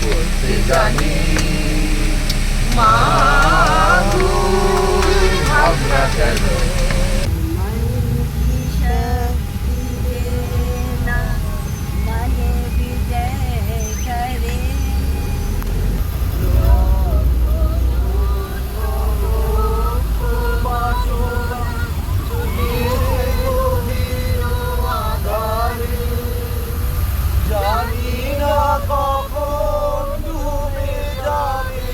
বলতে জানি মা গো, ভাবনা কেন জানি না কখন ডুবে যাবে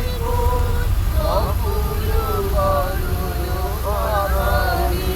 অকুল পারানি।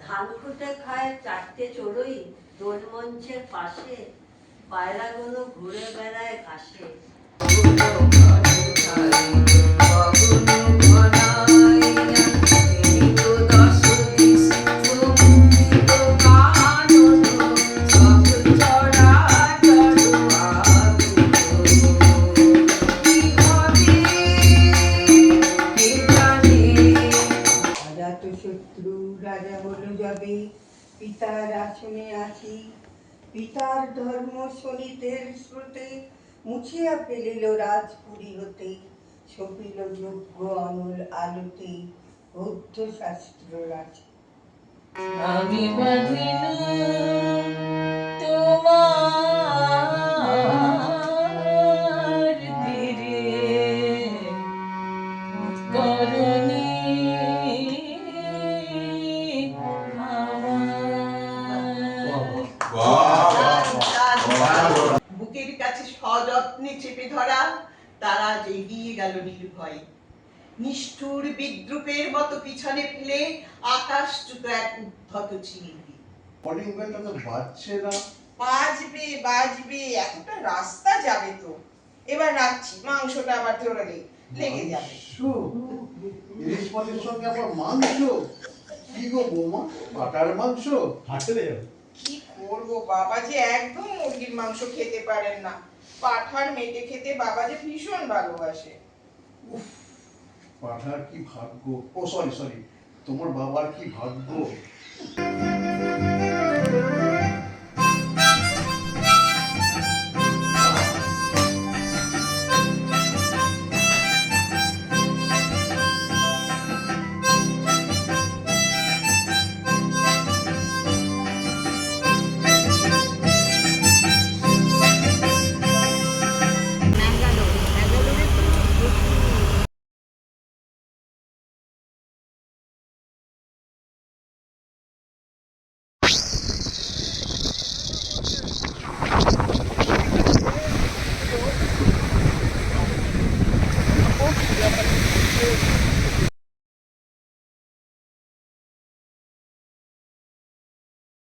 ধান খুঁটে খায় চারটে চড়ুই দোল মঞ্চের পাশে, পায়রাগুলো ঘুরে বেড়ায় ঘাসে। রাজা হলো যাবে পিতার আসনে আছি, পিতার ধর্ম শনিতের স্রোতে মুছিয়া ফেলিল রাজপুরী হতে, ছপিল যোগ্য অনল আলোতে বৌদ্ধ শাস্ত্র রাজি। আমি বাঁধিল তোমার ধীরে করুণী বুকের কাছে সযত্নে চেপে ধরা তারা এগিয়ে গেল নির্ভয়, নিষ্ঠুর বিদ্রুপের মতো পিছনে ফেলে আকাশচ্যুত এক উদ্ধত চিংড়ি। কলিং বেলটা তো বাজছে না। বাজবে বাজবে, এতটা রাস্তা যাবে তো। এবার রাখছি, মাংসটা আবার ধরে লেগে যাবে। ইলিশ মাছের সঙ্গে আবার মাংস? কি গো বৌমা, কাটার মাংস? হাঁটতে যাবে? কি করবো, বাবা যে একদম মুরগির মাংস খেতে পারেন না, পাঠার মেটে খেতে বাবা যে ভীষণ ভালোবাসে। উফ, পাঠার কি ভাগ্য, ও সরি সরি, তোমার বাবার কি ভাগ্য।